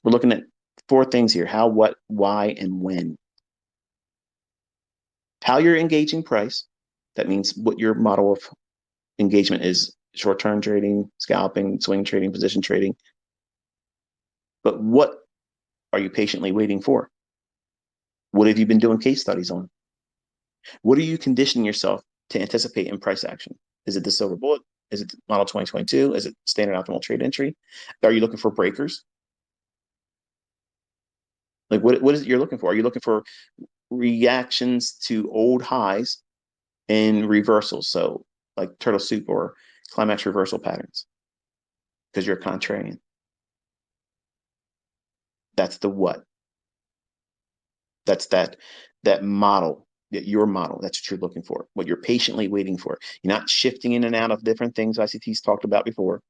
We're looking at four things here: how, what, why, and when. How you're engaging price. That means what your model of engagement is: short-term trading, scalping, swing trading, position trading. But what are you patiently waiting for? What have you been doing case studies on? What are you conditioning yourself to anticipate in price action? Is it the silver bullet? Is it model 2022? Is it standard optimal trade entry? Are you looking for breakers? Like what is it you're looking for? Are you looking for reactions to old highs and reversals? So like turtle soup or climax reversal patterns because you're a contrarian. That's the what. That's that model, that your model. That's what you're looking for. What you're patiently waiting for. You're not shifting in and out of different things ICT's talked about before.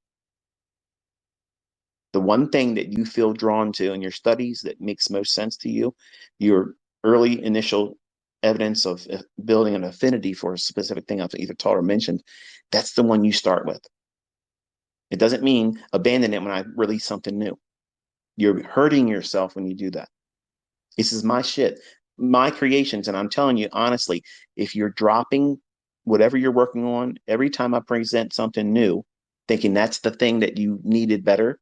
The one thing that you feel drawn to in your studies that makes most sense to you, your early initial evidence of building an affinity for a specific thing I've either taught or mentioned, that's the one you start with. It doesn't mean abandon it when I release something new. You're hurting yourself when you do that. This is my shit, my creations. And I'm telling you, honestly, if you're dropping whatever you're working on, every time I present something new, thinking that's the thing that you needed better,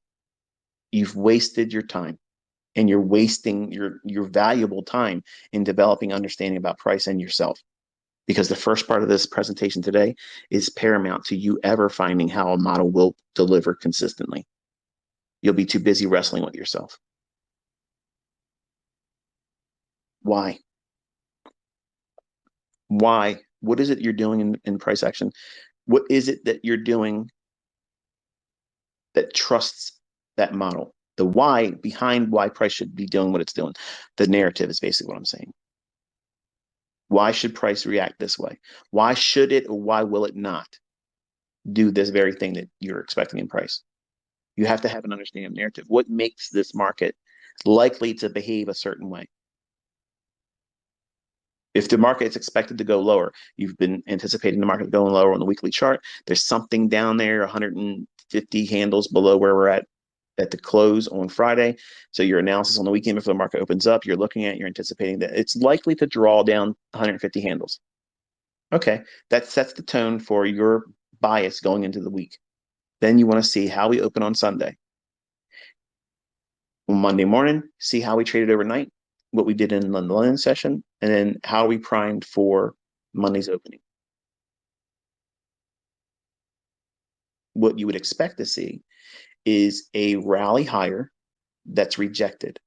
you've wasted your time and you're wasting your valuable time in developing understanding about price and yourself. Because the first part of this presentation today is paramount to you ever finding how a model will deliver consistently. You'll be too busy wrestling with yourself. Why? Why? What is it you're doing in price action? What is it that you're doing that trusts that model? The why behind why price should be doing what it's doing. The narrative is basically what I'm saying. Why should price react this way? Why should it or why will it not do this very thing that you're expecting in price? You have to have an understanding of narrative. What makes this market likely to behave a certain way? If the market is expected to go lower, you've been anticipating the market going lower on the weekly chart. There's something down there, 150 handles below where we're at the close on Friday. So your analysis on the weekend before the market opens up, you're looking at, you're anticipating that it's likely to draw down 150 handles. Okay, that sets the tone for your bias going into the week. Then you want to see how we open on Sunday. On Monday morning, see how we traded overnight, what we did in the London session, and then how we primed for Monday's opening. What you would expect to see is a rally higher that's rejected,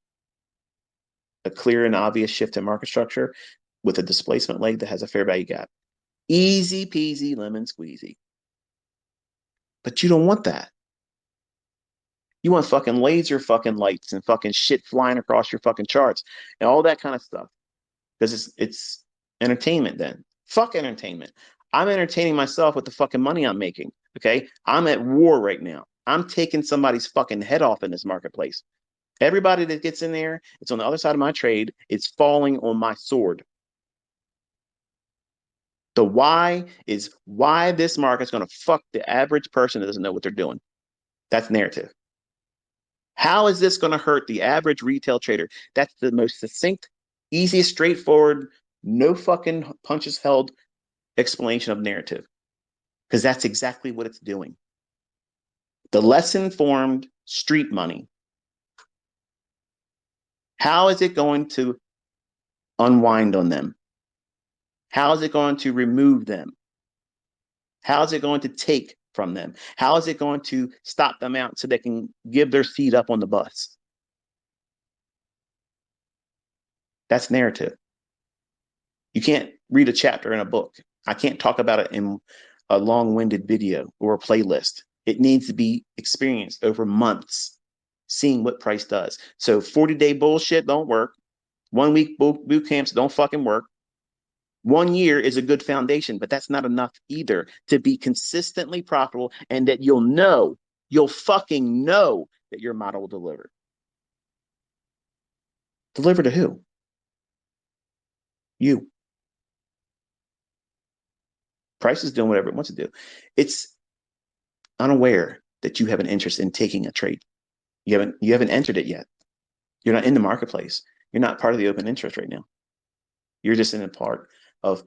a clear and obvious shift in market structure with a displacement leg that has a fair value gap. Easy peasy lemon squeezy. But you don't want that. You want fucking laser fucking lights and fucking shit flying across your fucking charts and all that kind of stuff. Because it's entertainment then. Fuck entertainment. I'm entertaining myself with the fucking money I'm making. Okay. I'm at war right now. I'm taking somebody's fucking head off in this marketplace. Everybody that gets in there, it's on the other side of my trade, it's falling on my sword. The why is why this market's going to fuck the average person that doesn't know what they're doing. That's narrative. How is this going to hurt the average retail trader? That's the most succinct, easiest, straightforward, no fucking punches held explanation of narrative. Because that's exactly what it's doing. The less informed street money. How is it going to unwind on them? How is it going to remove them? How is it going to take from them? How is it going to stop them out so they can give their seat up on the bus? That's narrative. You can't read a chapter in a book. I can't talk about it in a long-winded video or a playlist. It needs to be experienced over months, seeing what price does. So 40-day bullshit don't work. 1 week boot camps don't fucking work. 1 year is a good foundation, but that's not enough either to be consistently profitable and that you'll fucking know that your model will deliver. Deliver to who? You. Price is doing whatever it wants to do. It's unaware that you have an interest in taking a trade. You haven't entered it yet. You're not in the marketplace. You're not part of the open interest right now. You're just in a part of,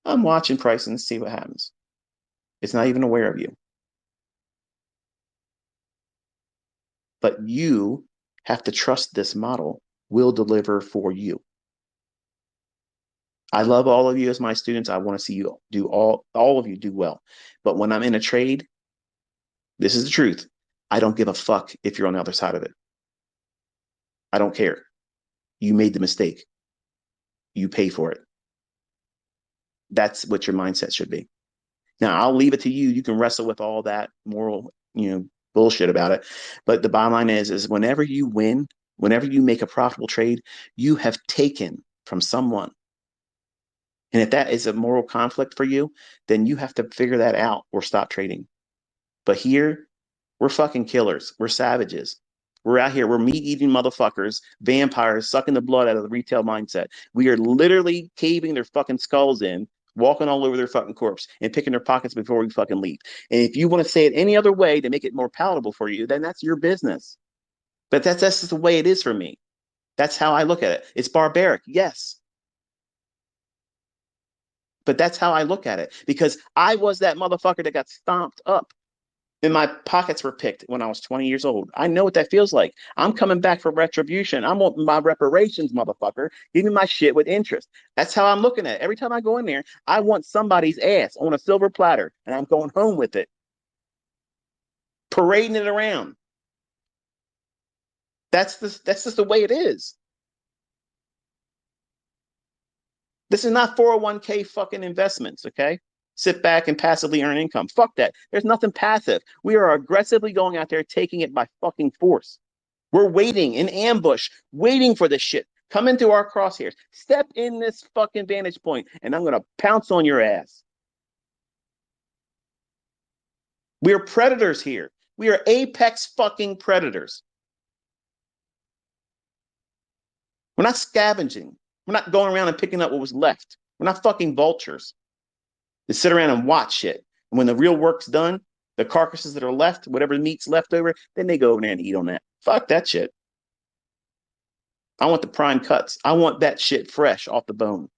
I'm watching price and see what happens. It's not even aware of you. But you have to trust this model will deliver for you. I love all of you as my students. I want to see you do all of you do well. But when I'm in a trade, this is the truth. I don't give a fuck if you're on the other side of it. I don't care. You made the mistake. You pay for it. That's what your mindset should be. Now, I'll leave it to you. You can wrestle with all that moral, bullshit about it. But the bottom line is whenever you win, whenever you make a profitable trade, you have taken from someone. And if that is a moral conflict for you, then you have to figure that out or stop trading. But here, we're fucking killers. We're savages. We're out here. We're meat-eating motherfuckers, vampires, sucking the blood out of the retail mindset. We are literally caving their fucking skulls in, walking all over their fucking corpse and picking their pockets before we fucking leave. And if you want to say it any other way to make it more palatable for you, then that's your business. But that's just the way it is for me. That's how I look at it. It's barbaric, yes. But that's how I look at it because I was that motherfucker that got stomped up and my pockets were picked when I was 20 years old. I know what that feels like. I'm coming back for retribution. I'm on my reparations, motherfucker. Give me my shit with interest. That's how I'm looking at it. Every time I go in there, I want somebody's ass on a silver platter and I'm going home with it, parading it around. That's just the way it is. This is not 401k fucking investments, okay? Sit back and passively earn income. Fuck that. There's nothing passive. We are aggressively going out there, taking it by fucking force. We're waiting in ambush, waiting for this shit. Come into our crosshairs. Step in this fucking vantage point, and I'm going to pounce on your ass. We are predators here. We are apex fucking predators. We're not scavenging. We're not going around and picking up what was left. We're not fucking vultures to sit around and watch shit. And when the real work's done, the carcasses that are left, whatever meat's left over, then they go over there and eat on that. Fuck that shit. I want the prime cuts. I want that shit fresh off the bone.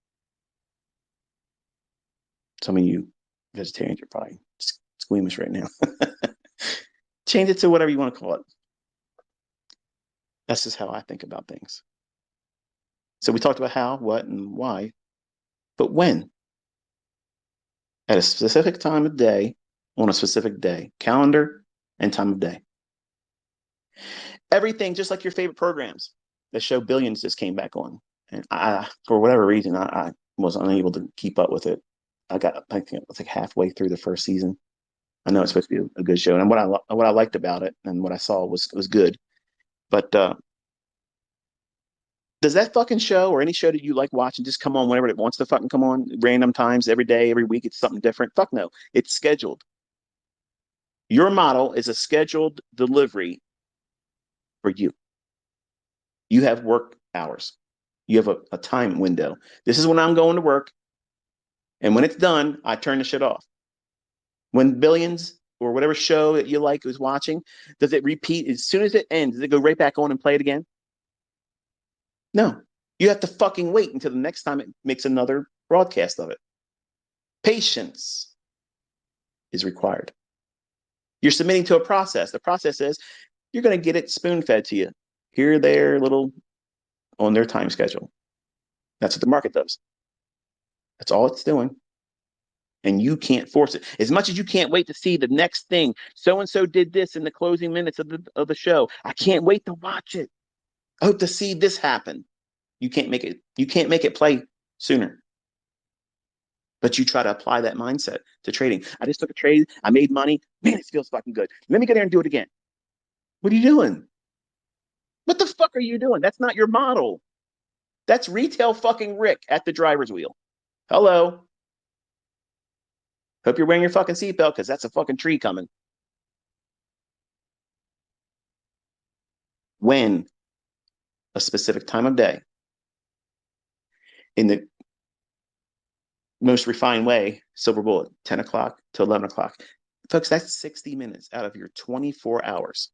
Some of you vegetarians are probably squeamish right now. Change it to whatever you want to call it. That's just how I think about things. So we talked about how, what, and why, but when? At a specific time of day, on a specific day, calendar and time of day. Everything, just like your favorite programs. The show Billions just came back on. And for whatever reason, I was unable to keep up with it. I think it was like halfway through the first season. I know it's supposed to be a good show, and what I liked about it and what I saw was good. But does that fucking show or any show that you like watching just come on whenever it wants to fucking come on, random times, every day, every week? It's something different. Fuck no, it's scheduled. Your model is a scheduled delivery for you. You have work hours. You have a time window. This is when I'm going to work, and when it's done, I turn the shit off. When Billions or whatever show that you like is watching, does it repeat as soon as it ends? Does it go right back on and play it again? No. You have to fucking wait until the next time it makes another broadcast of it. Patience is required. You're submitting to a process. The process is you're going to get it spoon fed to you here, there, little on their time schedule. That's what the market does. That's all it's doing. And you can't force it. As much as you can't wait to see the next thing, so and so did this in the closing minutes of the show. I can't wait to watch it. I hope to see this happen. You can't make it play sooner. But you try to apply that mindset to trading. I just took a trade. I made money. Man, it feels fucking good. Let me go there and do it again. What are you doing? What the fuck are you doing? That's not your model. That's retail fucking Rick at the driver's wheel. Hello. Hope you're wearing your fucking seatbelt because that's a fucking tree coming. When? A specific time of day. In the most refined way, silver bullet, 10 o'clock to 11 o'clock. Folks, that's 60 minutes out of your 24 hours.